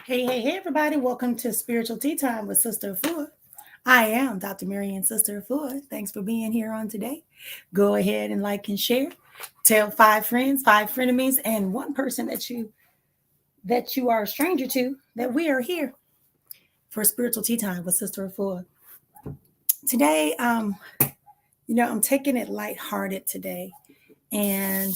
Hey, everybody. Welcome to Spiritual Tea Time with Sister Afua. I am Dr. Marian Sister Afua. Thanks for being here on today. Go ahead and like and share. Tell 5 friends, 5 frenemies, and one person that you are a stranger to that we are here for Spiritual Tea Time with Sister Afua. Today, I'm taking it lighthearted today. And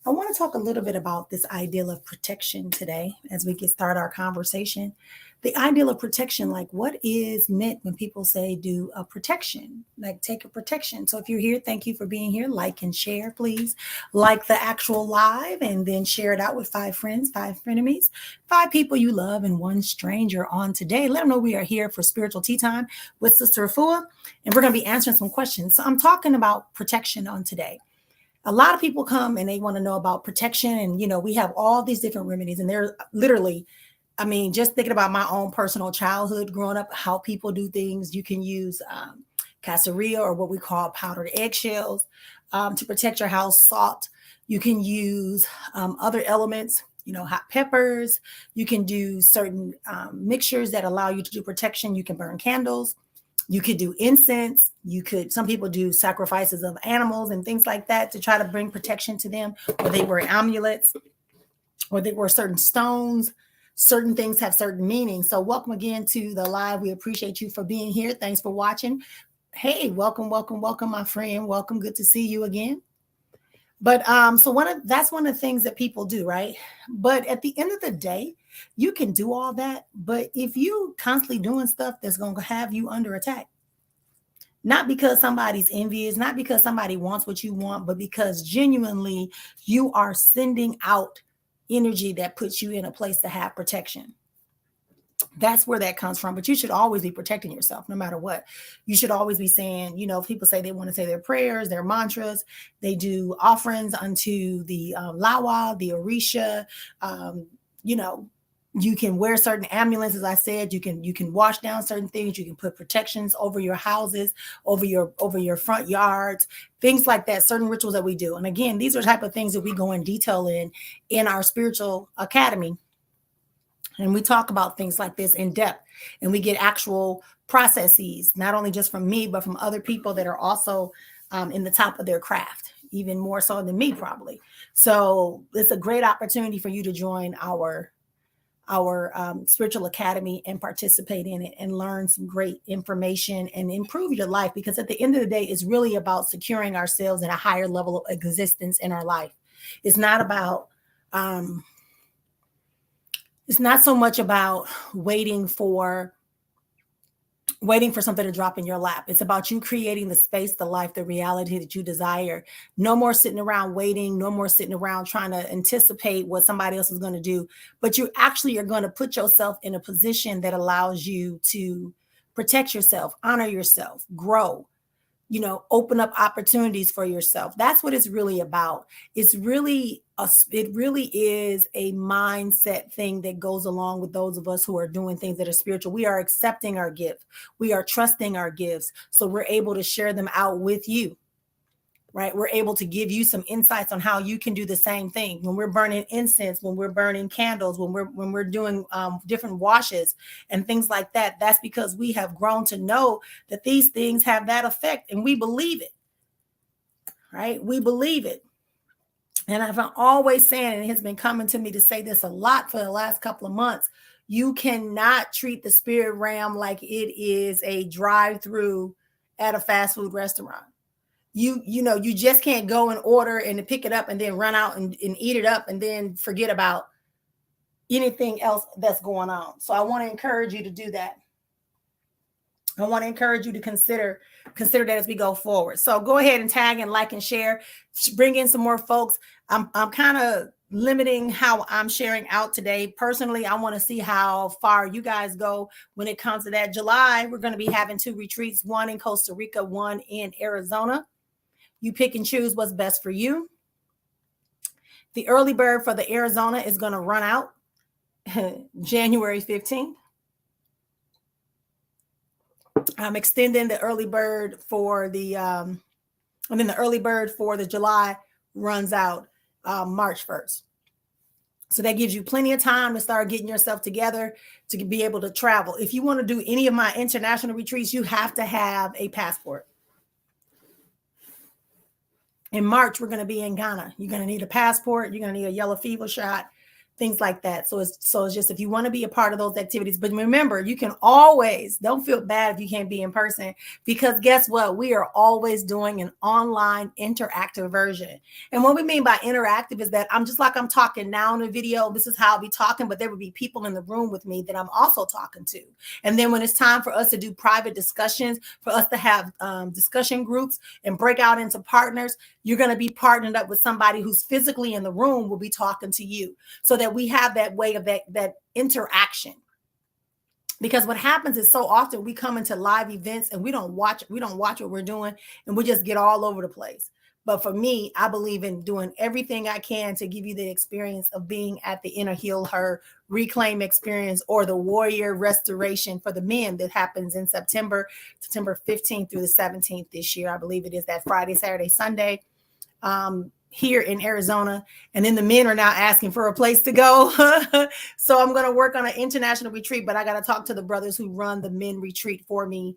I want to talk a little bit about this ideal of protection today as we get start our conversation. The ideal of protection, like what is meant when people say do a protection, like take a protection. So if you're here, thank you for being here. Like and share, please. Like the actual live and then share it out with 5 friends, 5 frenemies, 5 people you love, and one stranger on today. Let them know we are here for Spiritual Tea Time with Sister Afua, and we're going to be answering some questions. So I'm talking about protection on today. A lot of people come and they want to know about protection. And, we have all these different remedies. And they're literally, just thinking about my own personal childhood growing up, how people do things. You can use casseria, or what we call powdered eggshells, to protect your house, salt. You can use other elements, hot peppers. You can do certain mixtures that allow you to do protection. You can burn candles. You could do incense. Some people do sacrifices of animals and things like that to try to bring protection to them, or they wear amulets, or they wear certain stones. Certain things have certain meanings. So welcome again to the live. We appreciate you for being here. Thanks for watching. Hey, welcome, my friend. Welcome. Good to see you again. But that's one of the things that people do, right? But at the end of the day, you can do all that. But if you constantly doing stuff that's going to have you under attack, not because somebody's envious, not because somebody wants what you want, but because genuinely you are sending out energy that puts you in a place to have protection. That's where that comes from. But you should always be protecting yourself, no matter what. You should always be saying, if people say they want to say their prayers, their mantras, they do offerings unto the Lawa, the Orisha. You can wear certain amulets, as I said. You can wash down certain things. You can put protections over your houses, over your front yards, things like that. Certain rituals that we do. And again, these are the type of things that we go in detail in our spiritual academy. And we talk about things like this in depth, and we get actual processes, not only just from me, but from other people that are also in the top of their craft, even more so than me, probably. So it's a great opportunity for you to join our spiritual academy and participate in it and learn some great information and improve your life. Because at the end of the day, it's really about securing ourselves in a higher level of existence in our life. It's not about, it's not so much about waiting for something to drop in your lap. It's about you creating the space, the life, the reality that you desire. No more sitting around waiting, no more sitting around trying to anticipate what somebody else is going to do, but you actually are going to put yourself in a position that allows you to protect yourself, honor yourself, grow, open up opportunities for yourself. That's what it's really about. It really is a mindset thing that goes along with those of us who are doing things that are spiritual. We are accepting our gift. We are trusting our gifts. So we're able to share them out with you, right? We're able to give you some insights on how you can do the same thing. When we're burning incense, when we're burning candles, when we're doing different washes and things like that, that's because we have grown to know that these things have that effect, and we believe it, right? We believe it. And I've always saying, and it has been coming to me to say this a lot for the last couple of months, you cannot treat the spirit realm like it is a drive-through at a fast food restaurant. You just can't go and order and pick it up and then run out and eat it up and then forget about anything else that's going on. So I want to encourage you to do that. I want to encourage you to consider that as we go forward. So go ahead and tag and like and share. Bring in some more folks. I'm kind of limiting how I'm sharing out today. Personally, I want to see how far you guys go when it comes to that. July, we're going to be having 2 retreats, one in Costa Rica, one in Arizona. You pick and choose what's best for you. The early bird for the Arizona is going to run out January 15th. I'm extending the early bird for the early bird for the July runs out March 1st. So that gives you plenty of time to start getting yourself together to be able to travel. If you want to do any of my international retreats, you have to have a passport. In March, we're going to be in Ghana. You're going to need a passport. You're going to need a yellow fever shot, things like that. So it's just if you want to be a part of those activities. But remember, you can always, don't feel bad if you can't be in person, because guess what? We are always doing an online interactive version. And what we mean by interactive is that I'm just like I'm talking now in a video. This is how I'll be talking, but there will be people in the room with me that I'm also talking to. And then when it's time for us to do private discussions, for us to have discussion groups and break out into partners, you're going to be partnered up with somebody who's physically in the room will be talking to you, so that we have that way of that interaction. Because what happens is so often we come into live events and we don't watch what we're doing, and we just get all over the place. But for me, I believe in doing everything I can to give you the experience of being at the Inner Heal Her Reclaim experience, or the Warrior Restoration for the men that happens in September 15th through the 17th this year. I believe it is that Friday, Saturday, Sunday. Here in Arizona, and then the men are now asking for a place to go. So I'm going to work on an international retreat, but I got to talk to the brothers who run the men retreat for me,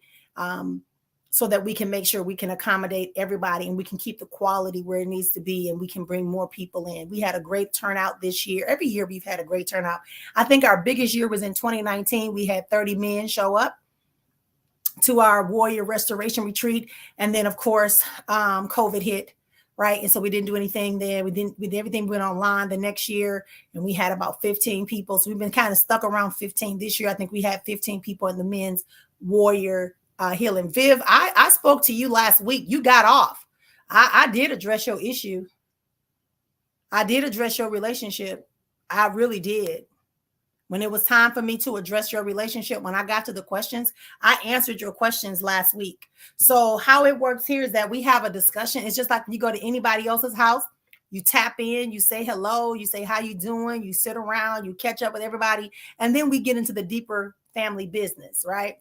so that we can make sure we can accommodate everybody and we can keep the quality where it needs to be, and we can bring more people in. We had a great turnout this year. Every year we've had a great turnout. I think our biggest year was in 2019. We had 30 men show up to our Warrior Restoration retreat. And then of course, COVID hit. Right. And so we didn't do anything there. Everything went online the next year, and we had about 15 people. So we've been kind of stuck around 15 this year. I think we had 15 people in the men's Warrior Healing. Viv, I spoke to you last week. You got off. I did address your issue. I did address your relationship. I really did. When it was time for me to address your relationship, when I got to the questions, I answered your questions last week. So how it works here is that we have a discussion. It's just like you go to anybody else's house, you tap in, you say hello, you say, how you doing? You sit around, you catch up with everybody. And then we get into the deeper family business, right?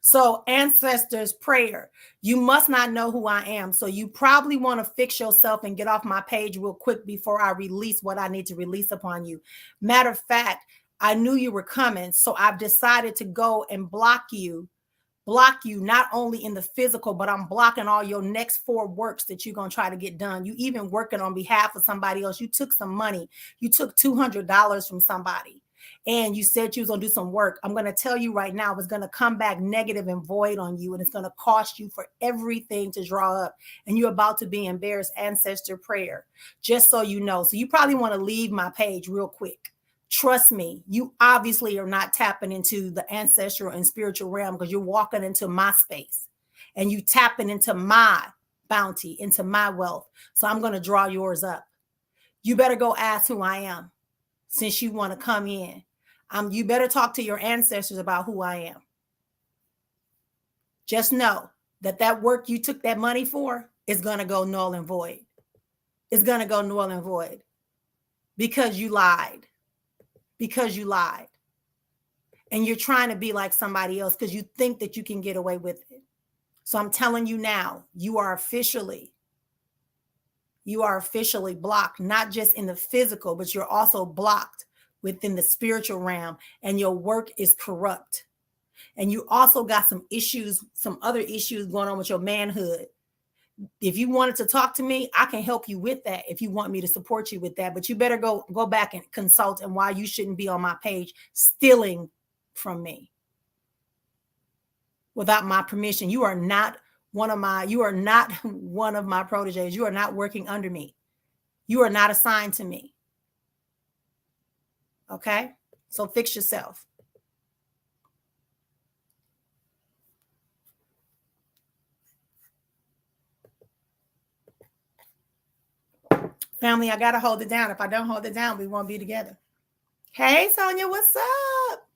So ancestors prayer, you must not know who I am. So you probably want to fix yourself and get off my page real quick before I release what I need to release upon you. Matter of fact, I knew you were coming. So I've decided to go and block you not only in the physical, but I'm blocking all your next 4 works that you're going to try to get done. You even working on behalf of somebody else. You took some money. You took $200 from somebody, and you said you was going to do some work. I'm going to tell you right now, it's going to come back negative and void on you, and it's going to cost you for everything to draw up. And you're about to be embarrassed. Ancestor prayer, just so you know. So you probably want to leave my page real quick. Trust me, you obviously are not tapping into the ancestral and spiritual realm, because you're walking into my space and you tapping into my bounty, into my wealth. So I'm going to draw yours up. You better go ask who I am, since you want to come in. You better talk to your ancestors about who I am. Just know that work you took that money for is going to go null and void. It's going to go null and void because you lied. Because you lied. And you're trying to be like somebody else because you think that you can get away with it. So I'm telling you now, you are officially blocked, not just in the physical, but you're also blocked within the spiritual realm, and your work is corrupt. And you also got some issues, some other issues going on with your manhood. If you wanted to talk to me, I can help you with that if you want me to support you with that. But you better go back and consult and why you shouldn't be on my page stealing from me without my permission. You are not one of my proteges. You are not working under me. You are not assigned to me. Okay? So fix yourself. Family, I got to hold it down. If I don't hold it down, we won't be together. Hey, Sonia, what's up?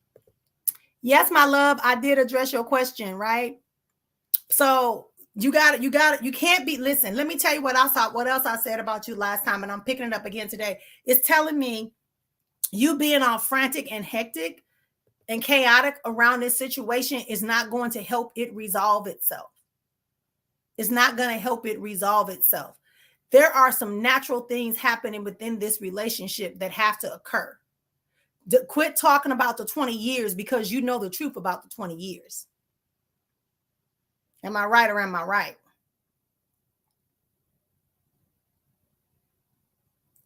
Yes, my love, I did address your question, right? So you can't be, listen, let me tell you what else I said about you last time, and I'm picking it up again today. It's telling me you being all frantic and hectic and chaotic around this situation is not going to help it resolve itself. It's not going to help it resolve itself. There are some natural things happening within this relationship that have to occur. Quit talking about the 20 years because you know the truth about the 20 years. Am I right or am I right?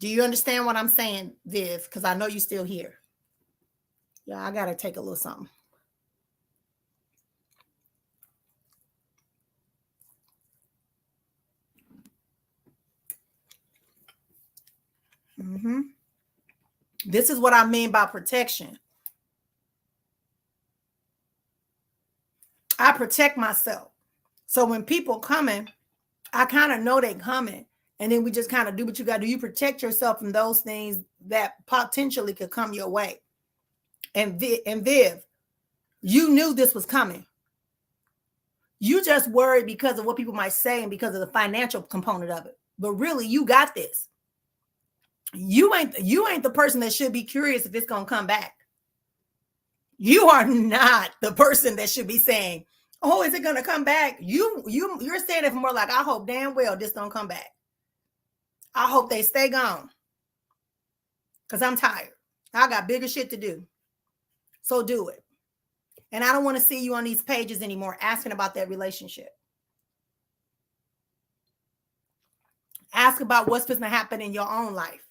Do you understand what I'm saying, Viv? Because I know you're still here. Yeah, I got to take a little something. This is what I mean by protection. I protect myself. So when people coming, I kind of know they coming. And then we just kind of do what you got to do. You protect yourself from those things that potentially could come your way. And Viv, you knew this was coming. You just worried because of what people might say and because of the financial component of it. But really, you got this. You ain't the person that should be curious if it's going to come back. You are not the person that should be saying, oh, is it going to come back? You're saying it for more like, I hope damn well this don't come back. I hope they stay gone. Because I'm tired. I got bigger shit to do. So do it. And I don't want to see you on these pages anymore asking about that relationship. Ask about what's going to happen in your own life.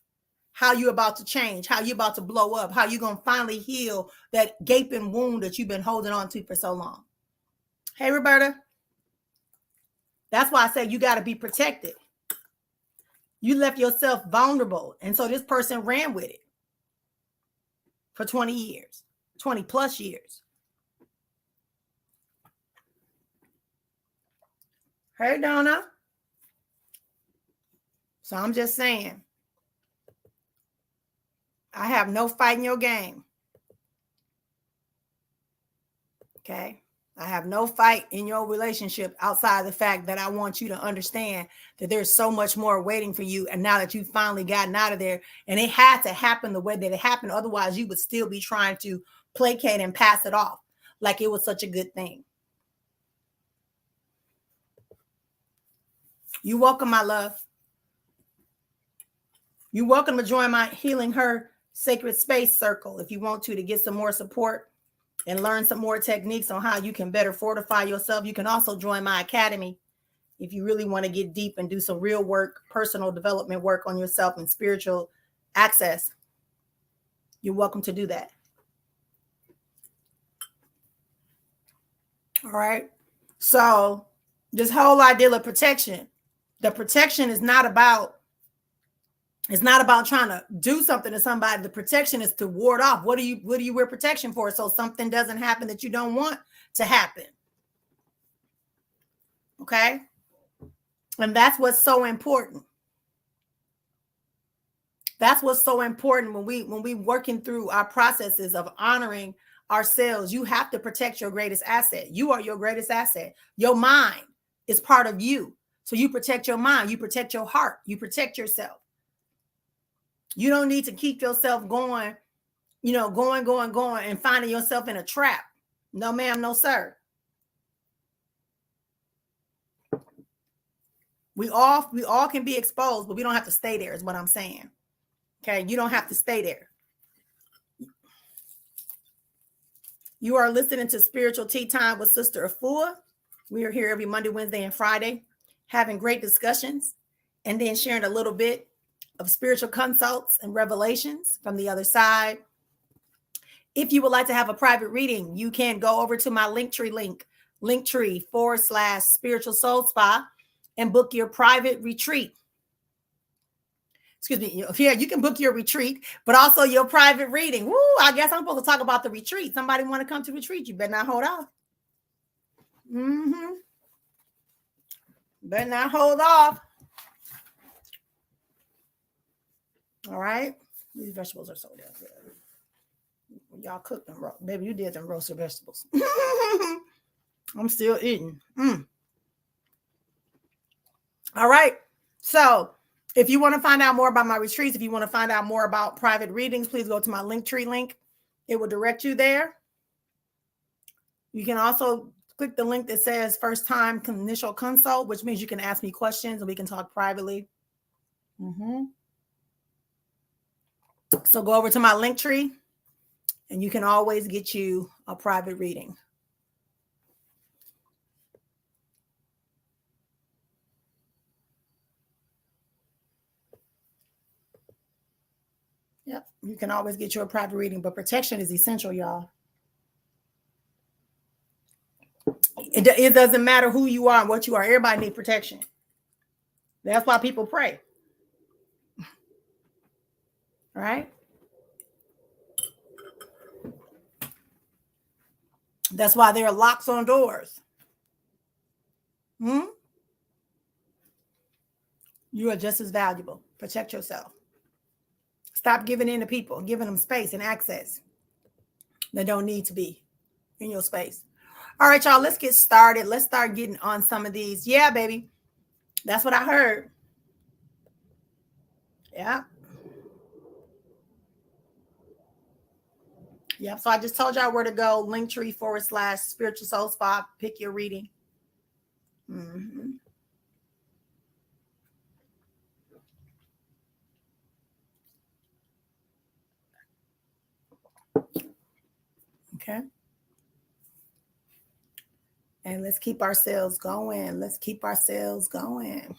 How you about to change, how you about to blow up, how you going to finally heal that gaping wound that you've been holding on to for so long. Hey, Roberta. That's why I say you got to be protected. You left yourself vulnerable. And so this person ran with it for 20 years, 20 plus years. Hey, Donna. So I'm just saying, I have no fight in your game. Okay. I have no fight in your relationship outside the fact that I want you to understand that there's so much more waiting for you. And now that you've finally gotten out of there, and it had to happen the way that it happened. Otherwise, you would still be trying to placate and pass it off like it was such a good thing. You're welcome, my love. You're welcome to join my Healing Her Sacred Space Circle if you want to get some more support and learn some more techniques on how you can better fortify yourself. You can also join my academy if you really want to get deep and do some real work, personal development work on yourself and spiritual access. You're welcome to do that. All right. So this whole idea of protection, the protection is not about trying to do something to somebody. The protection is to ward off. What do you wear protection for? So something doesn't happen that you don't want to happen. Okay. And that's what's so important. That's what's so important when we working through our processes of honoring ourselves. You have to protect your greatest asset. You are your greatest asset. Your mind is part of you. So you protect your mind, you protect your heart, you protect yourself. You don't need to keep yourself going, going, and finding yourself in a trap. No, ma'am, no, sir. We all can be exposed, but we don't have to stay there, is what I'm saying. Okay, you don't have to stay there. You are listening to Spiritual Tea Time with Sister Afua. We are here every Monday, Wednesday, and Friday, having great discussions, and then sharing a little bit of spiritual consults and revelations from the other side. If you would like to have a private reading, you can go over to my linktree/spiritual soul spa and book your private retreat. Excuse me. Yeah, you can book your retreat, but also your private reading. Woo, I guess I'm supposed to talk about the retreat. Somebody want to come to retreat, you better not hold off. Better not hold off. All right. These vegetables are so damn good. Y'all cooked them, baby. You did them roasted vegetables. I'm still eating. All right. So if you want to find out more about my retreats, if you want to find out more about private readings, please go to my Linktree link. It will direct you there. You can also click the link that says first time initial consult, which means you can ask me questions and we can talk privately. So go over to my link tree and you can always get you a private reading. Yep, you can always get you a private reading, but protection is essential, y'all. It doesn't matter who you are and what you are. Everybody needs protection. That's why people pray. Right? That's why there are locks on doors. You are just as valuable. Protect yourself. Stop giving in to people, giving them space and access that don't need to be in your space. All right, y'all, let's get started. Let's start getting on some of these. Yeah, baby. That's what I heard. Yeah. Yep. So I just told y'all where to go. Linktree/spiritual soul spot. Pick your reading. Okay. And let's keep ourselves going. Let's keep ourselves going. All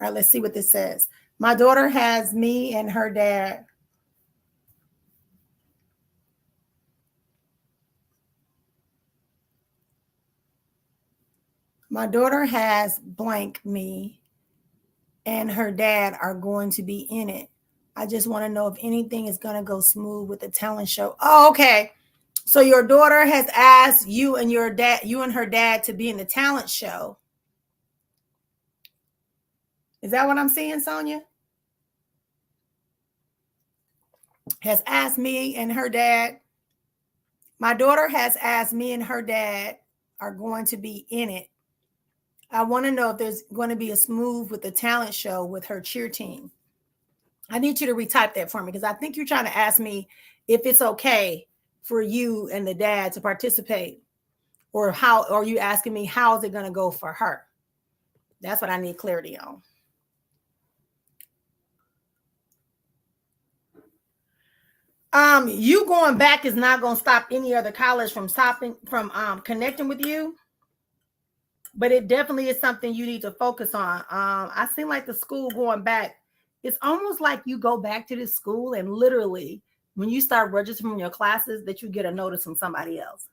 right, let's see what this says. My daughter has me and her dad. My daughter has blank me and her dad are going to be in it. I just want to know if anything is going to go smooth with the talent show. Oh, okay. So your daughter has asked you and her dad to be in the talent show. Is that what I'm seeing, Sonia? Has asked me and her dad. My daughter has asked me and her dad are going to be in it. I want to know if there's going to be a smooth with the talent show with her cheer team. I need you to retype that for me because I think you're trying to ask me if it's okay for you and the dad to participate, or how, or you asking me how is it going to go for her? That's what I need clarity on. You going back is not going to stop any other college from connecting with you, but it definitely is something you need to focus on. I seem like the school going back, it's almost like you go back to this school and literally when you start registering your classes that you get a notice from somebody else.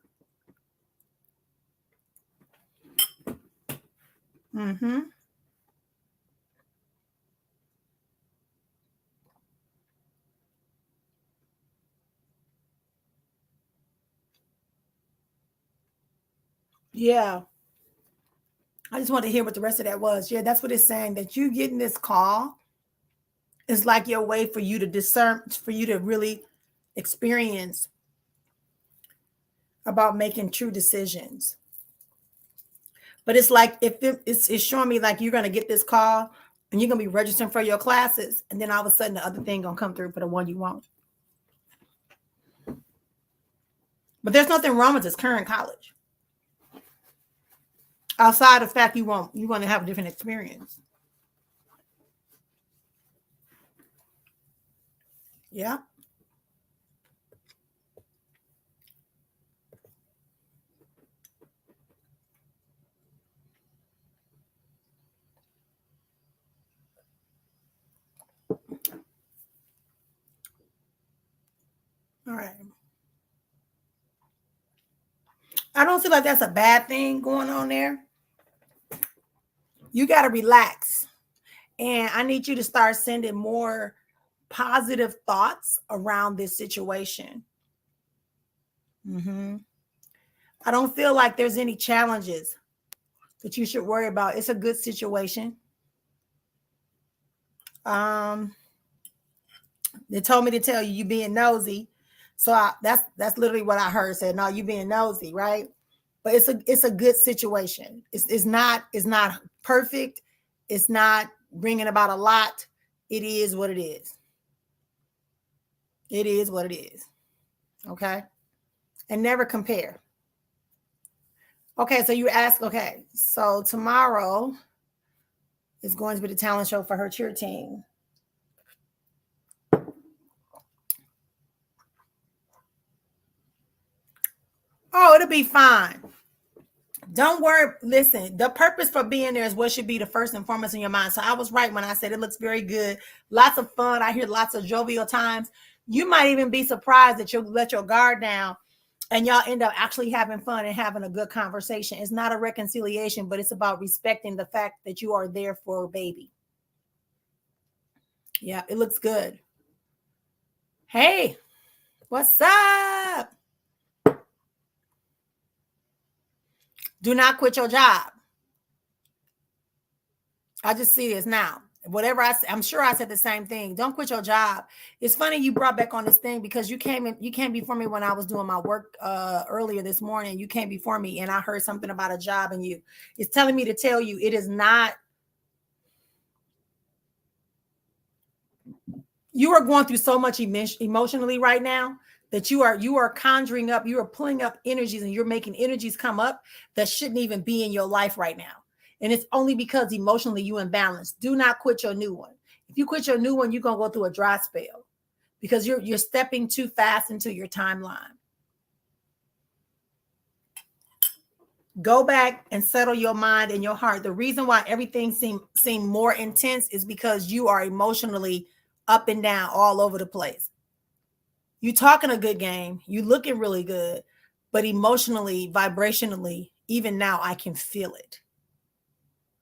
Yeah. I just want to hear what the rest of that was. Yeah, that's what it's saying, that you getting this call is like your way for you to discern, for you to really experience about making true decisions. But it's like if it's showing me like you're going to get this call and you're going to be registering for your classes, and then all of a sudden the other thing going to come through for the one you want. But there's nothing wrong with this current college. Outside of the fact you want to have a different experience. Yeah. All right. I don't feel like that's a bad thing going on there. You got to relax. And I need you to start sending more positive thoughts around this situation. I don't feel like there's any challenges that you should worry about. It's a good situation. They told me to tell you being nosy. So that's literally what I heard. Said, no, you being nosy, right? But it's a good situation. It's not perfect. It's not bringing about a lot. It is what it is. It is what it is. Okay. And never compare. Okay. So you ask, okay. So tomorrow is going to be the talent show for her cheer team. Oh, it'll be fine. Don't worry. Listen, the purpose for being there is what should be the first and foremost in your mind. So I was right when I said it looks very good. Lots of fun. I hear lots of jovial times. You might even be surprised that you'll let your guard down and y'all end up actually having fun and having a good conversation. It's not a reconciliation, but it's about respecting the fact that you are there for a baby. Yeah, it looks good. Hey, what's up? Do not quit your job. I just see this now. Whatever I'm sure I said the same thing. Don't quit your job. It's funny you brought back on this thing because you came before me when I was doing my work earlier this morning. You came before me and I heard something about a job and it's telling me to tell you it is not. You are going through so much emotionally right now that you are conjuring up, you are pulling up energies and you're making energies come up that shouldn't even be in your life right now. And it's only because emotionally you imbalanced. Do not quit your new one. If you quit your new one, you're going to go through a dry spell because you're stepping too fast into your timeline. Go back and settle your mind and your heart. The reason why everything seem more intense is because you are emotionally up and down all over the place. You talking a good game. You looking really good, but emotionally, vibrationally, even now I can feel it.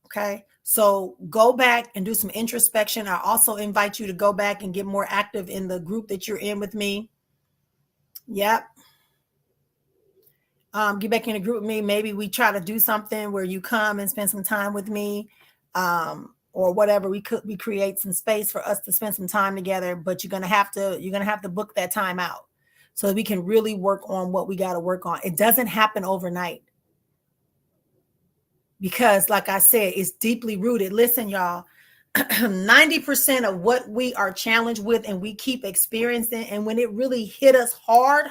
Okay. So go back and do some introspection. I also invite you to go back and get more active in the group that you're in with me. Yep. Get back in a group with me. Maybe we try to do something where you come and spend some time with me, or whatever. We create some space for us to spend some time together. But you're gonna have to book that time out so that we can really work on what we got to work on. It doesn't happen overnight because, like I said, it's deeply rooted. Listen, y'all. 90% of what we are challenged with and we keep experiencing, and when it really hit us hard,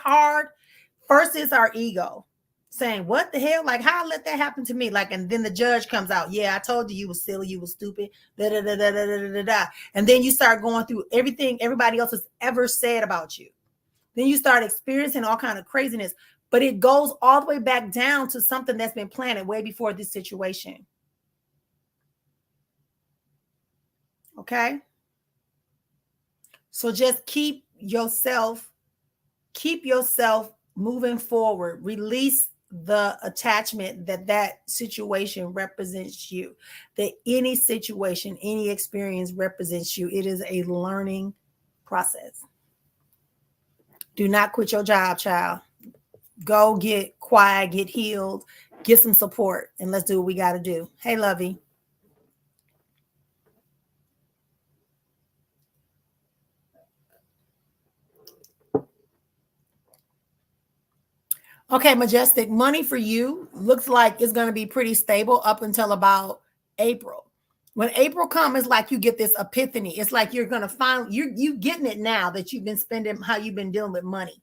first is our ego saying, what the hell? Like, how I let that happen to me? Like, and then the judge comes out. Yeah, I told you you was silly, you was stupid. Da, da, da, da, da, da, da, da. And then you start going through everything everybody else has ever said about you. Then you start experiencing all kind of craziness. But it goes all the way back down to something that's been planted way before this situation. Okay? So just keep yourself moving forward. Release the attachment that situation represents you, that any situation, any experience represents you. It is a learning process. Do not quit your job, child. Go get quiet, get healed, get some support, and let's do what we got to do. Hey, Lovey. Okay, Majestic, money for you looks like it's going to be pretty stable up until about April. When April comes, it's like you get this epiphany. It's like you're going to find you getting it now that you've been spending, how you've been dealing with money.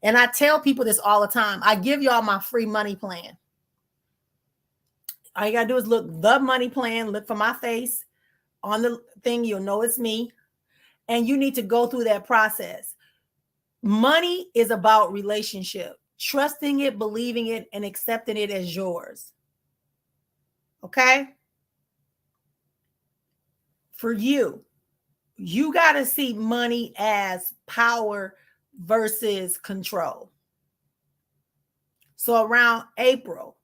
And I tell people this all the time. I give y'all my free money plan. All you got to do is look the money plan, look for my face on the thing. You'll know it's me. And you need to go through that process. Money is about relationship. Trusting it, believing it, and accepting it as yours. Okay? For you got to see money as power versus control. So around April,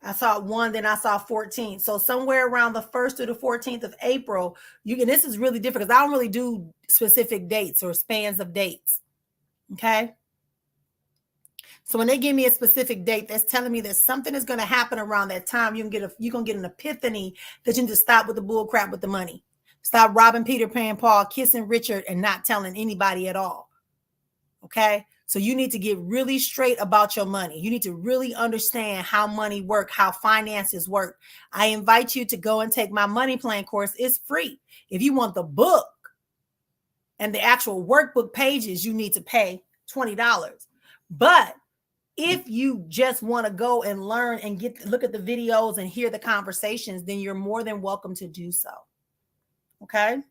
I saw 1, then I saw 14. So somewhere around the 1st to the 14th of April, and this is really different because I don't really do specific dates or spans of dates. Okay? So when they give me a specific date, that's telling me that something is going to happen around that time. You're going to get an epiphany that you need to stop with the bull crap with the money. Stop robbing Peter, Pan, Paul, kissing Richard, and not telling anybody at all. Okay? So you need to get really straight about your money. You need to really understand how money works, how finances work. I invite you to go and take my money plan course. It's free. If you want the book and the actual workbook pages, you need to pay $20. But if you just want to go and learn and look at the videos and hear the conversations, then you're more than welcome to do so. Okay?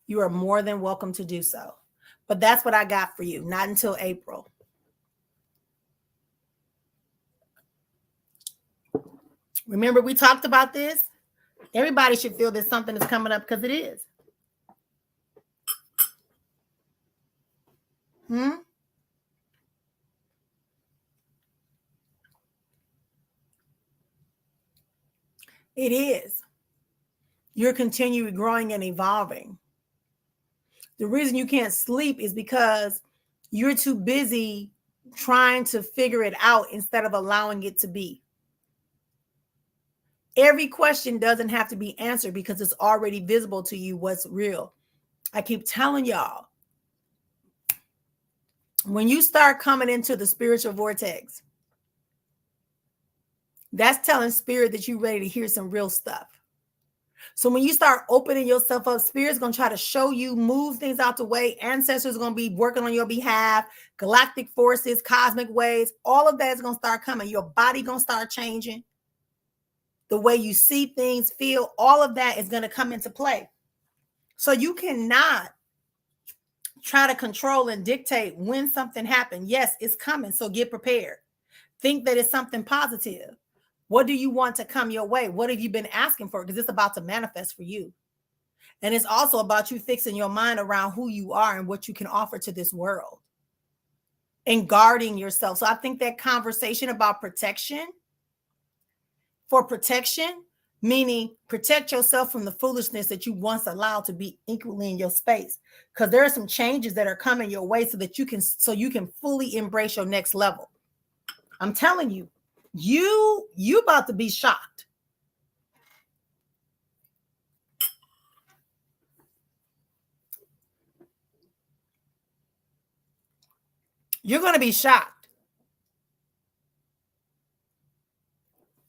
You are more than welcome to do so. But that's what I got for you. Not until April. Remember, we talked about this. Everybody should feel that something is coming up because it is. It is. You're continually growing and evolving. The reason you can't sleep is because you're too busy trying to figure it out instead of allowing it to be. Every question doesn't have to be answered because it's already visible to you what's real. I keep telling y'all, when you start coming into the spiritual vortex, that's telling spirit that you're ready to hear some real stuff. So when you start opening yourself up, spirit's going to try to show you, move things out the way. Ancestors are going to be working on your behalf. Galactic forces, cosmic waves, all of that is going to start coming. Your body going to start changing. The way you see things, feel, all of that is going to come into play. So you cannot try to control and dictate when something happens. Yes, it's coming. So get prepared. Think that it's something positive. What do you want to come your way? What have you been asking for? Because it's about to manifest for you. And it's also about you fixing your mind around who you are and what you can offer to this world and guarding yourself. So I think that conversation about protection, meaning protect yourself from the foolishness that you once allowed to be equally in your space. Because there are some changes that are coming your way so that you can fully embrace your next level. I'm telling you, you about to be shocked. You're going to be shocked.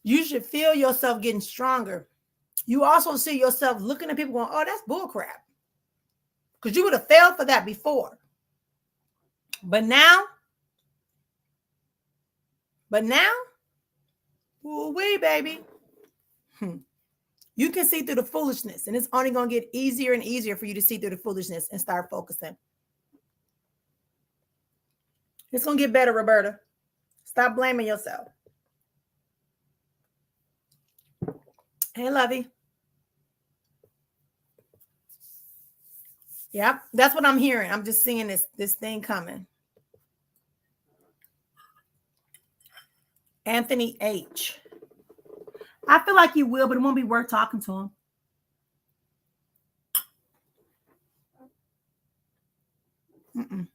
You should feel yourself getting stronger. You also see yourself looking at people going, oh, that's bullcrap. Because you would have failed for that before. But now, ooh-wee, baby. You can see through the foolishness, and it's only going to get easier and easier for you to see through the foolishness and start focusing. It's going to get better, Roberta. Stop blaming yourself. Hey, Lovey. Yep, that's what I'm hearing. I'm just seeing this thing coming. Anthony H. I feel like you will, but it won't be worth talking to him. Mm-mm.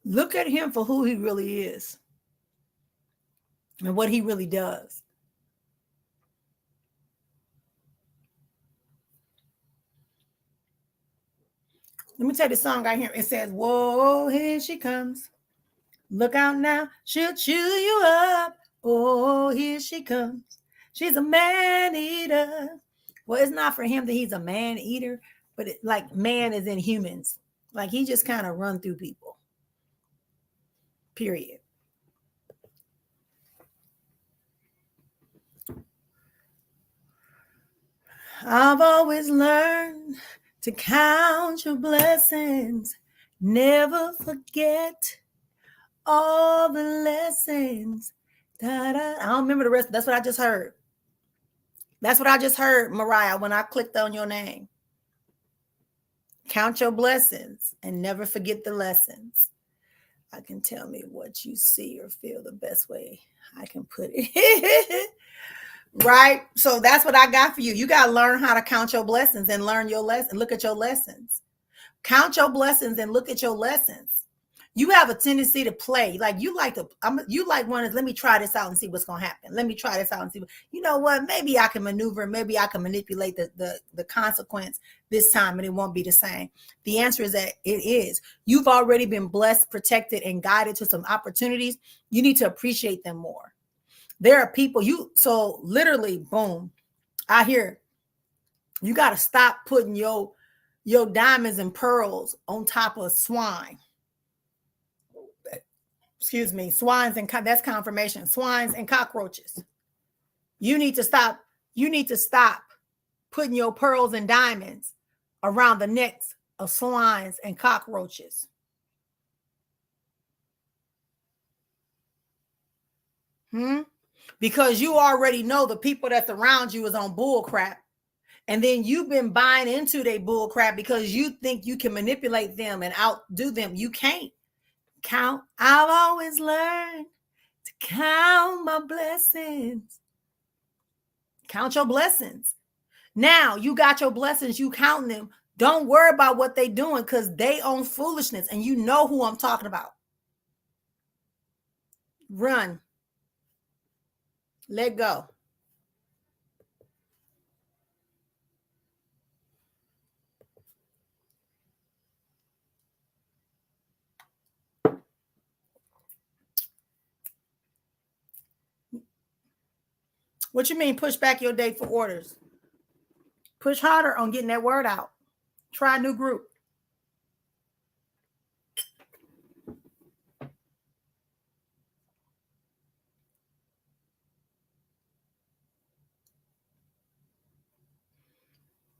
Look at him for who he really is and what he really does. Let me tell you the song I hear. It says, whoa, here she comes. Look out now. She'll chew you up. Oh, here she comes. She's a man eater. Well, it's not for him that he's a man eater, but like man is in humans. Like he just kind of run through people. Period. I've always learned to count your blessings. Never forget all the lessons. I don't remember the rest. That's what I just heard. That's what I just heard, Mariah, when I clicked on your name. Count your blessings and never forget the lessons. I can tell me what you see or feel the best way I can put it. Right? So that's what I got for you. You got to learn how to count your blessings and learn your lesson. Look at your lessons. Count your blessings and look at your lessons. You have a tendency to play. Like you like one is, let me try this out and see what's going to happen. Let me try this out and see. You know what? Maybe I can maneuver. Maybe I can manipulate the consequence this time and it won't be the same. The answer is that it is. You've already been blessed, protected, and guided to some opportunities. You need to appreciate them more. There are people so literally, boom, I hear you got to stop putting your diamonds and pearls on top of swine. Excuse me, swines and that's confirmation. Swines and cockroaches. You need to stop. You need to stop putting your pearls and diamonds around the necks of swines and cockroaches. Because you already know the people that's around you is on bull crap. And then you've been buying into their bull crap because you think you can manipulate them and outdo them. You can't. Count. I've always learned to count my blessings. Count your blessings. Now you got your blessings, you count them. Don't worry about what they doing because they own foolishness. And you know who I'm talking about. Run. Let go. What you mean push back your date for orders? Push harder on getting that word out. Try a new group.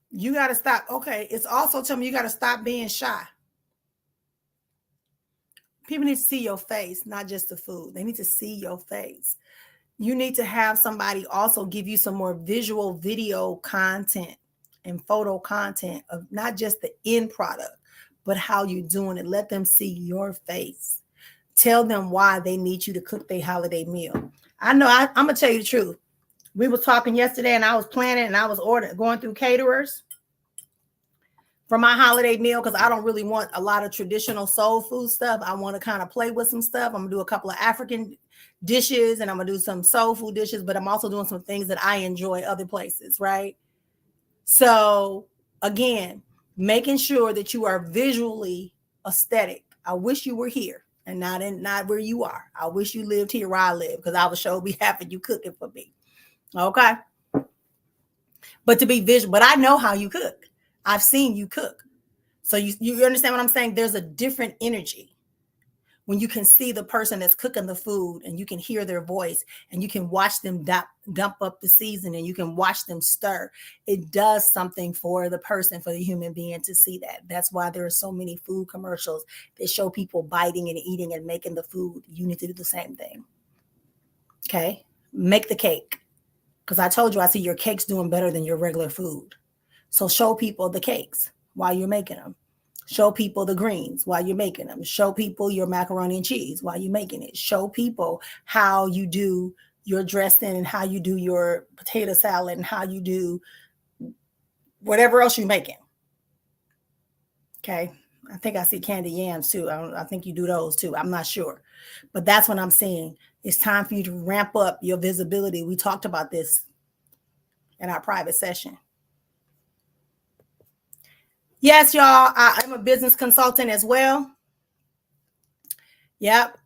You got to stop. Okay, it's also telling me you got to stop being shy. People need to see your face, not just the food. They need to see your face. You need to have somebody also give you some more visual video content and photo content of not just the end product, but how you're doing it. Let them see your face. Tell them why they need you to cook their holiday meal. I know I'm going to tell you the truth. We were talking yesterday and I was planning and I was going through caterers for my holiday meal because I don't really want a lot of traditional soul food stuff. I want to kind of play with some stuff. I'm going to do a couple of African dishes and I'm going to do some soul food dishes, but I'm also doing some things that I enjoy other places, right? So again, making sure that you are visually aesthetic. I wish you were here and not where you are. I wish you lived here where I live because I would sure be happy you cooking for me. Okay. But to be visual, but I know how you cook. I've seen you cook. So you understand what I'm saying? There's a different energy when you can see the person that's cooking the food and you can hear their voice and you can watch them dump up the seasoning and you can watch them stir. It does something for the person, for the human being to see that. That's why there are so many food commercials that show people biting and eating and making the food. You need to do the same thing. Okay? Make the cake. Because I told you, I see your cakes doing better than your regular food. So show people the cakes while you're making them. Show people the greens while you're making them. Show people your macaroni and cheese while you're making it. Show people how you do your dressing and how you do your potato salad and how you do whatever else you're making. Okay. I think I see candy yams too. I think you do those too. I'm not sure. But that's what I'm saying. It's time for you to ramp up your visibility. We talked about this in our private session. Yes, y'all. I'm a business consultant as well. Yep.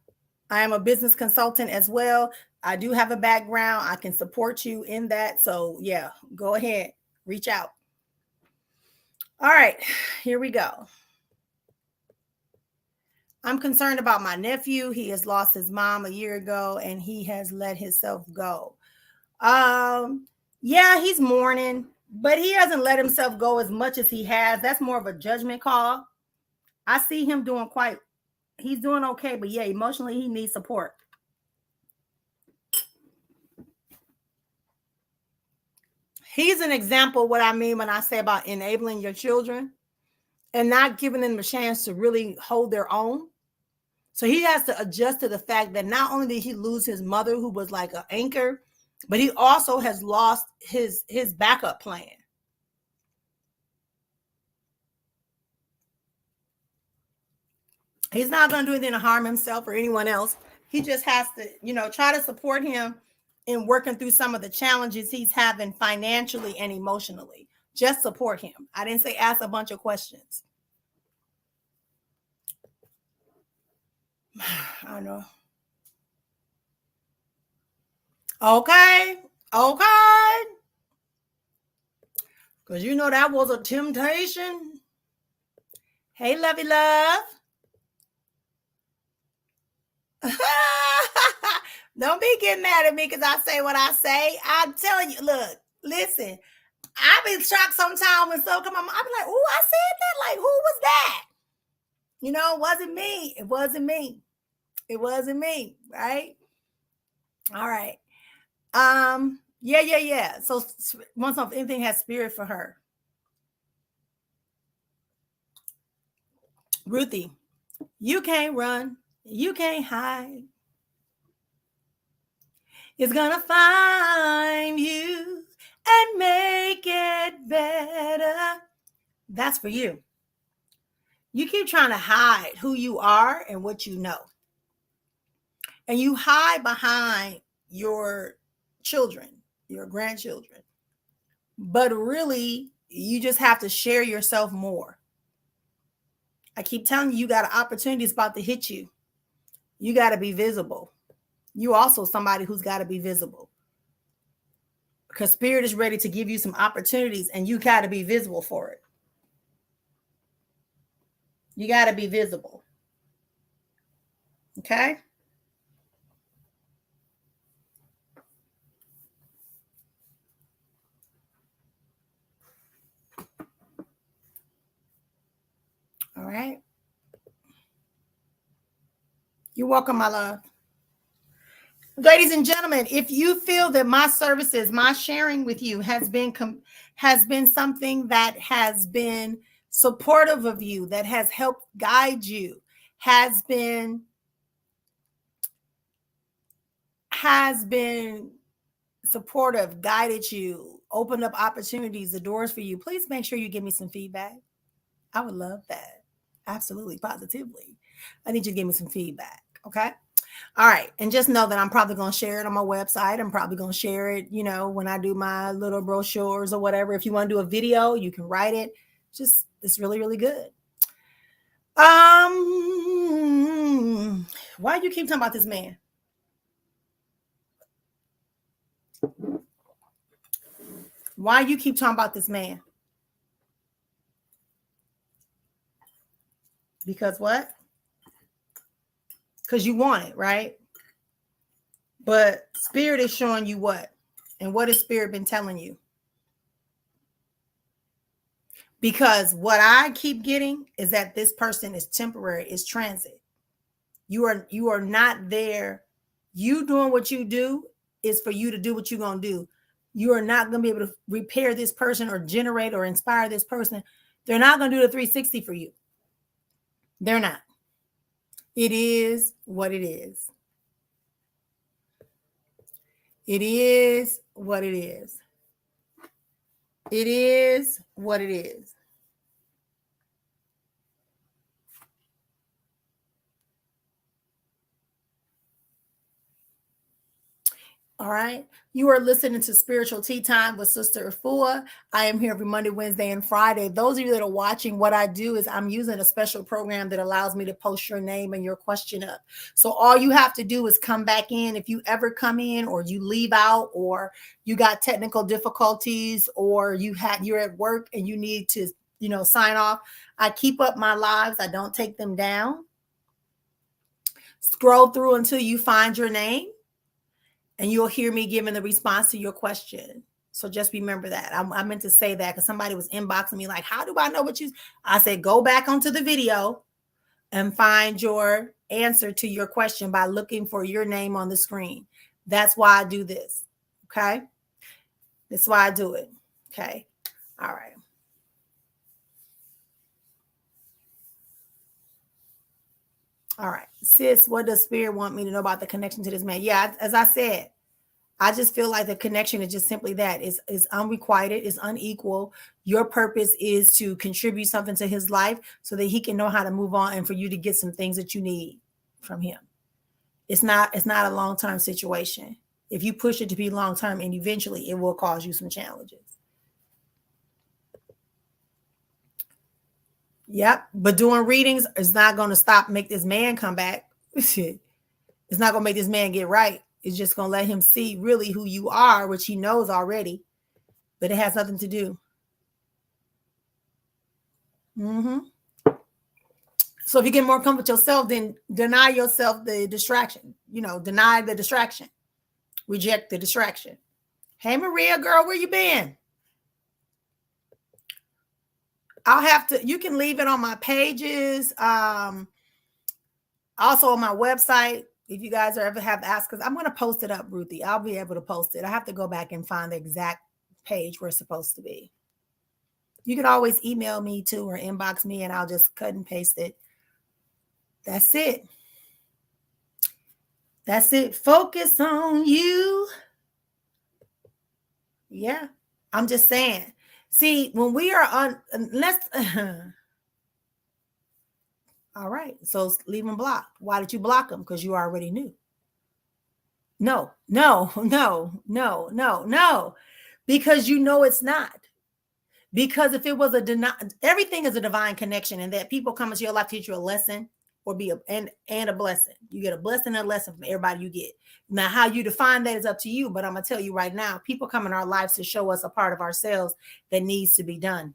I am a business consultant as well. I do have a background. I can support you in that. So yeah, go ahead. Reach out. All right, here we go. I'm concerned about my nephew. He has lost his mom a year ago and he has let himself go. Yeah, he's mourning, but he hasn't let himself go as much as he has. That's more of a judgment call. I see him he's doing okay, but yeah, emotionally he needs support. He's an example of what I mean when I say about enabling your children and not giving them a chance to really hold their own. So he has to adjust to the fact that not only did he lose his mother, who was like an anchor, but he also has lost his backup plan. He's not going to do anything to harm himself or anyone else. He just has to, try to support him in working through some of the challenges he's having financially and emotionally. Just support him. I didn't say ask a bunch of questions. I don't know. Okay. Because that was a temptation. Hey, lovey love. Don't be getting mad at me because I say what I say. I'm telling you, look, listen, I be shocked sometimes when stuff come on. I be like, oh, I said that. Like, who was that? It wasn't me. It wasn't me. Right? All right. Yeah. So once anything has spirit for her. Ruthie, you can't run, you can't hide. It's gonna find you and make it better. That's for you. You keep trying to hide who you are and what you know. And you hide behind your children, your grandchildren. But really, you just have to share yourself more. I keep telling you, you got an opportunity that's about to hit you. You got to be visible. You also somebody who's got to be visible. Because spirit is ready to give you some opportunities and you got to be visible for it. You got to be visible. Okay? All right. You're welcome, my love. Ladies and gentlemen, if you feel that my services, my sharing with you has been something that has been supportive of you, that has helped guide you, has been supportive, guided you, opened up opportunities, the doors for you, please make sure you give me some feedback. I would love that. Absolutely, positively. I need you to give me some feedback. Okay. All right. And just know that I'm probably going to share it on my website. I'm probably going to share it, when I do my little brochures or whatever. If you want to do a video, you can write it. It's really, really good. Why do you keep talking about this man? Why you keep talking about this man? Because what? Because you want it, right? But spirit is showing you what? And what has spirit been telling you? Because what I keep getting is that this person is temporary, is transit. You are not there. You doing what you do is for you to do what you're going to do. You are not going to be able to repair this person or generate or inspire this person. They're not going to do the 360 for you. They're not. It is what it is. It is what it is. It is what it is. All right. You are listening to Spiritual Tea Time with Sister Afua. I am here every Monday, Wednesday, and Friday. Those of you that are watching, what I do is I'm using a special program that allows me to post your name and your question up. So all you have to do is come back in. If you ever come in or you leave out or you got technical difficulties or you're at work and you need to, sign off, I keep up my lives. I don't take them down. Scroll through until you find your name. And you'll hear me giving the response to your question. So just remember that. I meant to say that because somebody was inboxing me like, how do I know what you... I said, go back onto the video and find your answer to your question by looking for your name on the screen. That's why I do this. Okay. That's why I do it. Okay. All right. All right. Sis, what does spirit want me to know about the connection to this man? Yeah, as I said, I just feel like the connection is just simply that. It's unrequited, it's unequal. Your purpose is to contribute something to his life so that he can know how to move on and for you to get some things that you need from him. It's not a long-term situation. If you push it to be long-term, and eventually it will cause you some challenges. Yep. But doing readings is not going to make this man come back. It's not going to make this man get right. It's just going to let him see really who you are, which he knows already, but it has nothing to do. Mm-hmm. So if you get more comfortable with yourself, then deny yourself the distraction. Deny the distraction. Reject the distraction. Hey, Maria, girl, where you been? You can leave it on my pages. Also on my website. if you guys ever have asked, because I'm going to post it up, Ruthie. I'll be able to post it. I have to go back and find the exact page where it's supposed to be. You can always email me too or inbox me and I'll just cut and paste it. That's it. That's it. Focus on you. Yeah. I'm just saying. See, when we are on, let's, all right. So leave them blocked. Why did you block them? Because you already knew. No. Because you know it's not. Because if it was everything is a divine connection, and that people come into your life, teach you a lesson or be and a blessing. You get a blessing and a lesson from everybody you get. Now, how you define that is up to you. But I'm going to tell you right now, people come in our lives to show us a part of ourselves that needs to be done.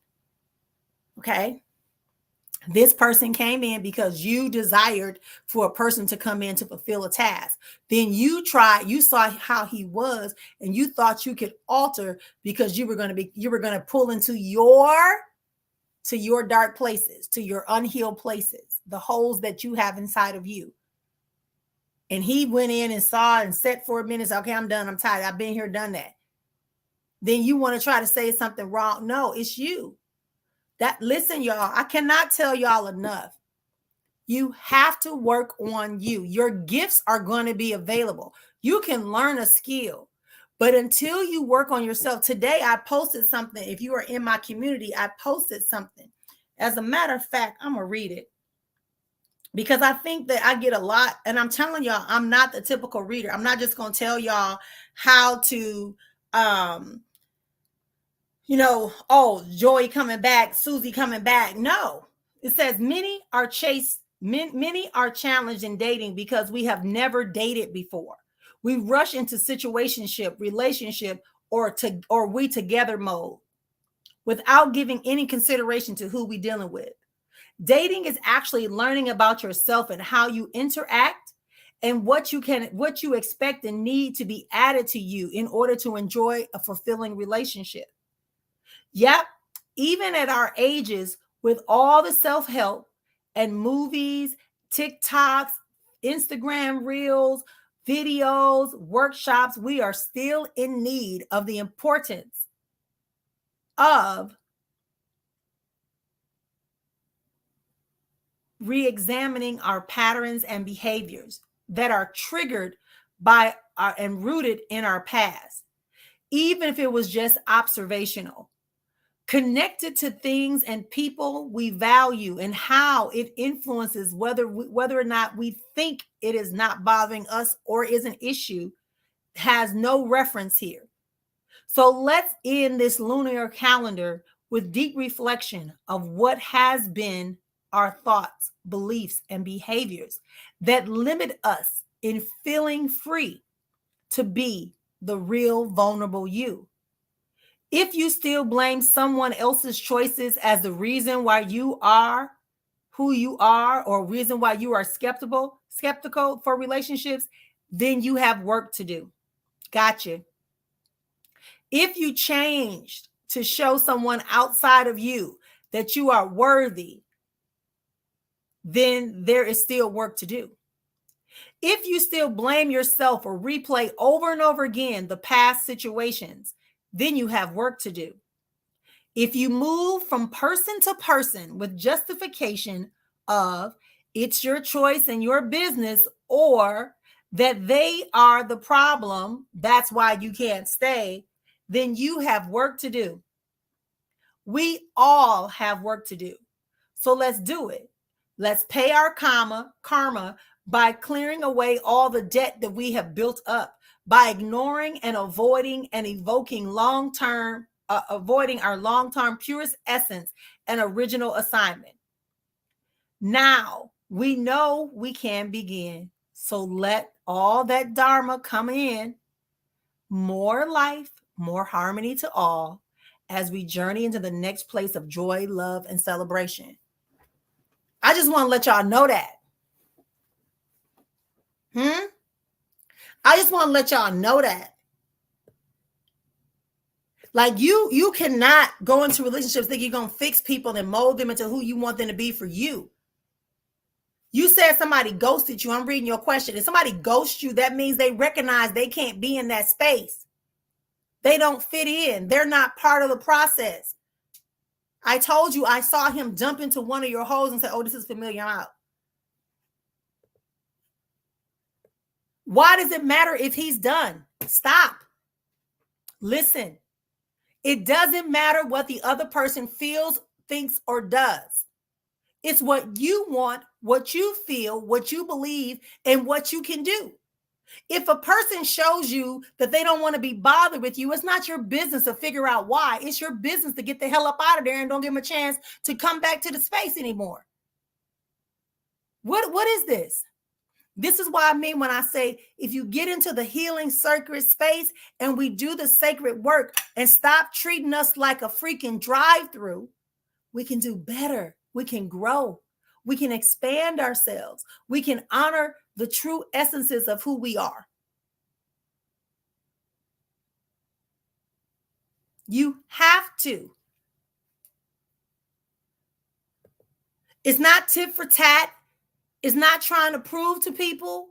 Okay. This person came in because you desired for a person to come in to fulfill a task. Then you saw how he was, and you thought you could alter because you were going to pull into your dark places, to your unhealed places, the holes that you have inside of you. And he went in and saw and sat for a minute. Said, okay, I'm done. I'm tired. I've been here, done that. Then you want to try to say something wrong. No, it's you. Listen, y'all, I cannot tell y'all enough. You have to work on you. Your gifts are going to be available. You can learn a skill, but until you work on yourself, today I posted something. If you are in my community, I posted something. As a matter of fact, I'm going to read it because I think that I get a lot, and I'm telling y'all, I'm not the typical reader. I'm not just going to tell y'all how to, oh, Joy coming back, Susie coming back. No, it says many are challenged in dating because we have never dated before. We rush into situationship, relationship, or we together mode without giving any consideration to who we dealing with. Dating is actually learning about yourself and how you interact and what you expect and need to be added to you in order to enjoy a fulfilling relationship. Yep. Even at our ages, with all the self-help and movies, TikToks, Instagram reels, videos, workshops, we are still in need of the importance of re-examining our patterns and behaviors that are triggered by and rooted in our past, even if it was just observational. Connected to things and people we value and how it influences whether or not we think it is not bothering us or is an issue has no reference here. So let's end this lunar calendar with deep reflection of what has been our thoughts, beliefs, and behaviors that limit us in feeling free to be the real vulnerable you. If you still blame someone else's choices as the reason why you are who you are, or reason why you are skeptical for relationships, then you have work to do. Gotcha. If you changed to show someone outside of you that you are worthy, then there is still work to do. If you still blame yourself or replay over and over again the past situations, then you have work to do. If you move from person to person with justification of it's your choice and your business, or that they are the problem, that's why you can't stay, then you have work to do. We all have work to do. So let's do it. Let's pay our karma by clearing away all the debt that we have built up, by ignoring and avoiding and avoiding our long-term purest essence and original assignment. Now we know we can begin. So let all that Dharma come in. More life, more harmony to all as we journey into the next place of joy, love, and celebration. I just want to let y'all know that. I just want to let y'all know that. Like you cannot go into relationships thinking you're going to fix people and mold them into who you want them to be for you. You said somebody ghosted you. I'm reading your question. If somebody ghosts you, that means they recognize they can't be in that space. They don't fit in. They're not part of the process. I told you I saw him jump into one of your holes and say, oh, this is familiar. I'm out. Why does it matter if he's done? Stop. Listen. It doesn't matter what the other person feels, thinks, or does. It's what you want, what you feel, what you believe, and what you can do. If a person shows you that they don't want to be bothered with you, it's not your business to figure out why. It's your business to get the hell up out of there and don't give them a chance to come back to the space anymore. What is this? This is what I mean when I say, if you get into the healing sacred space and we do the sacred work and stop treating us like a freaking drive-through, we can do better. We can grow. We can expand ourselves. We can honor the true essences of who we are. You have to. It's not tit for tat. It's not trying to prove to people.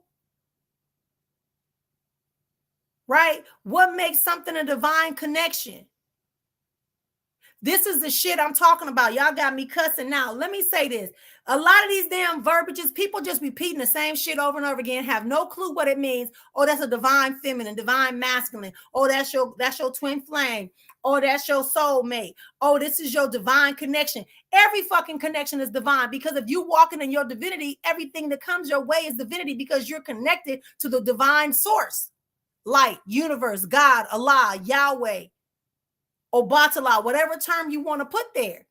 Right? What makes something a divine connection? This is the shit I'm talking about. Y'all got me cussing now. Let me say this. A lot of these damn verbiages, people just repeating the same shit over and over again, have no clue what it means. Oh, that's a divine feminine, divine masculine. Oh, that's your twin flame. Oh, that's your soulmate. Oh, this is your divine connection. Every fucking connection is divine, because if you walking in your divinity, everything that comes your way is divinity, because you're connected to the divine source. Light, universe, God, Allah, Yahweh, Obatala, whatever term you want to put there.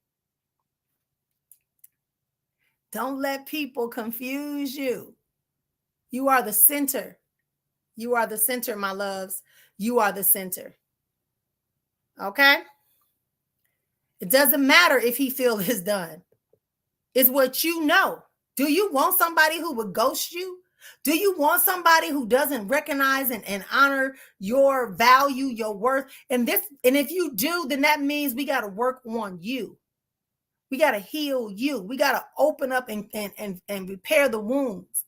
Don't let people confuse you. You are the center. You are the center, my loves. You are the center. Okay? It doesn't matter if he feels it's done. It's what you know. Do you want somebody who would ghost you? Do you want somebody who doesn't recognize and honor your value, your worth? And if you do, then that means we got to work on you. We got to heal you. We got to open up and repair the wounds.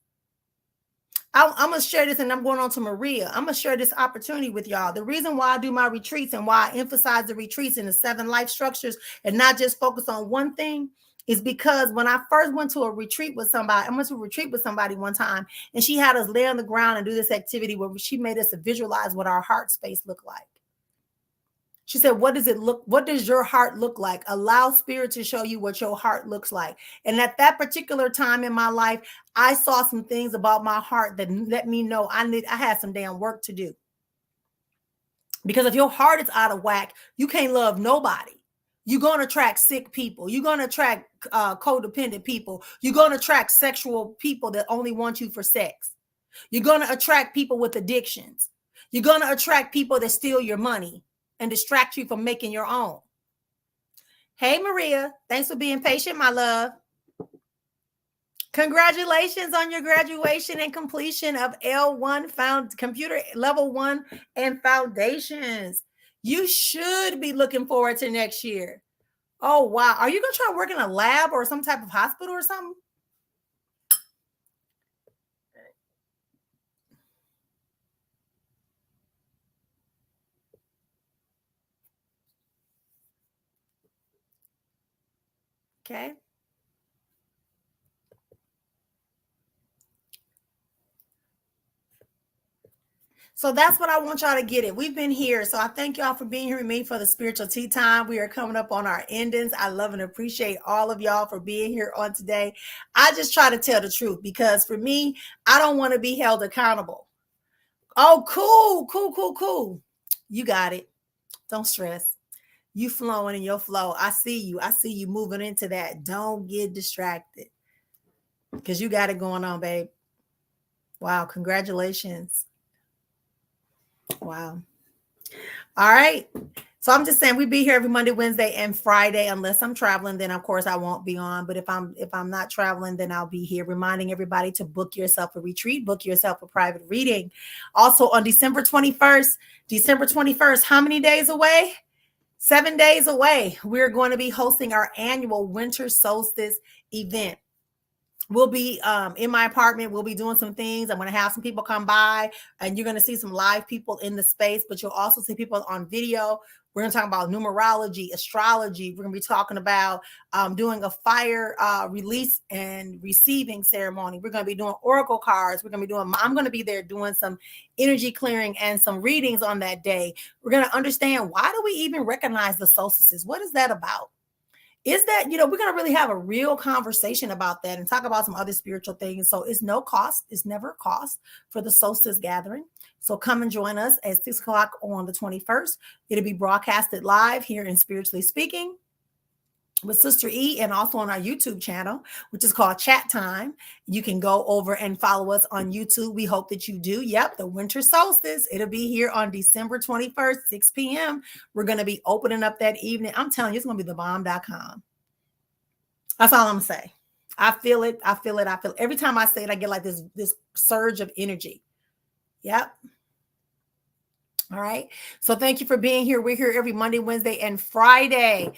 I'm going to share this, and I'm going on to Maria. I'm going to share this opportunity with y'all. The reason why I do my retreats and why I emphasize the retreats in the 7 life structures and not just focus on one thing is because when I first went to a retreat with somebody, I went to a retreat with somebody one time, and she had us lay on the ground and do this activity where she made us to visualize what our heart space looked like. She said, what does your heart look like? Allow spirit to show you what your heart looks like. And at that particular time in my life, I saw some things about my heart that let me know I had some damn work to do. Because if your heart is out of whack, you can't love nobody. You're going to attract sick people. You're going to attract codependent people. You're going to attract sexual people that only want you for sex. You're going to attract people with addictions. You're going to attract people that steal your money and distract you from making your own. Hey, Maria, thanks for being patient, my love. Congratulations on your graduation and completion of L1 computer level 1 and foundations. You should be looking forward to next year. Oh, wow. Are you going to try to work in a lab or some type of hospital or something? Okay. So that's what I want y'all to get it. We've been here. So I thank y'all for being here with me for the spiritual tea time. We are coming up on our endings. I love and appreciate all of y'all for being here on today. I just try to tell the truth, because for me, I don't want to be held accountable. Oh, cool. You got it. Don't stress. You flowing in your flow. I see you. I see you moving into that. Don't get distracted, because you got it going on, babe. Wow. Congratulations. Wow. All right. So I'm just saying, we be here every Monday, Wednesday, and Friday. Unless I'm traveling, then of course I won't be on. But if I'm not traveling, then I'll be here, reminding everybody to book yourself a retreat, book yourself a private reading. Also on December 21st, how many days away? 7 days away. We're going to be hosting our annual winter solstice event. We'll be in my apartment. We'll be doing some things. I'm going to have some people come by, and you're going to see some live people in the space, but you'll also see people on video. We're going to talk about numerology, astrology. We're going to be talking about doing a fire release and receiving ceremony. We're going to be doing oracle cards. I'm going to be there doing some energy clearing and some readings on that day. We're going to understand, why do we even recognize the solstices? What is that about? Is that, we're going to really have a real conversation about that and talk about some other spiritual things. So it's no cost. It's never a cost for the solstice gathering. So come and join us at 6 o'clock on the 21st. It'll be broadcasted live here in Spiritually Speaking with Sister E, and also on our YouTube channel, which is called Chat Time. You can go over and follow us on YouTube. We hope that you do. Yep, the winter solstice. It'll be here on December 21st, 6 p.m. We're going to be opening up that evening. I'm telling you, it's going to be thebomb.com. That's all I'm going to say. I feel it. Every time I say it, I get like this surge of energy. Yep. All right. So thank you for being here. We're here every Monday, Wednesday, and Friday.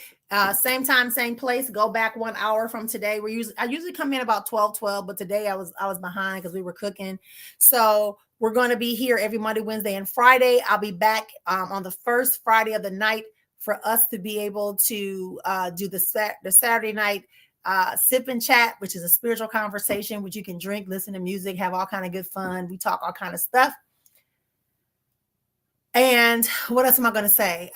Same time, same place. Go back 1 hour from today. I usually come in about 12:12, but today I was behind because we were cooking. So we're going to be here every Monday, Wednesday, and Friday. I'll be back on the first Friday of the night for us to be able to do the Saturday night sip and chat, which is a spiritual conversation, which you can drink, listen to music, have all kind of good fun. We talk all kind of stuff. And what else am I going to say?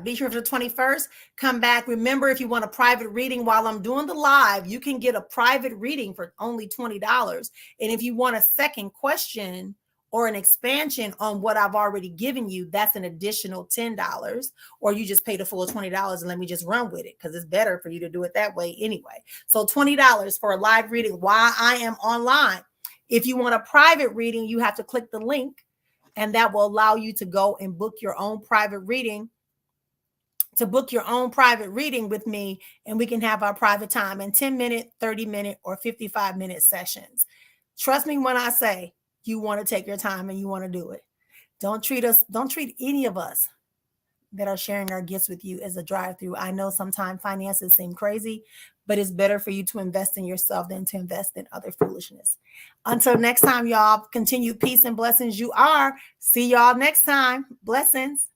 Be here for the 21st. Come back. Remember, if you want a private reading while I'm doing the live, you can get a private reading for only $20. And if you want a second question or an expansion on what I've already given you, that's an additional $10. Or you just pay the full $20 and let me just run with it, because it's better for you to do it that way anyway. So $20 for a live reading while I am online. If you want a private reading, you have to click the link, and that will allow you to go and book your own private reading, with me, and we can have our private time in 10-minute, 30-minute, or 55-minute sessions. Trust me when I say you want to take your time and you want to do it. Don't treat any of us that are sharing our gifts with you as a drive-through. I know sometimes finances seem crazy, but it's better for you to invest in yourself than to invest in other foolishness. Until next time, y'all, continue peace and blessings. See y'all next time. Blessings.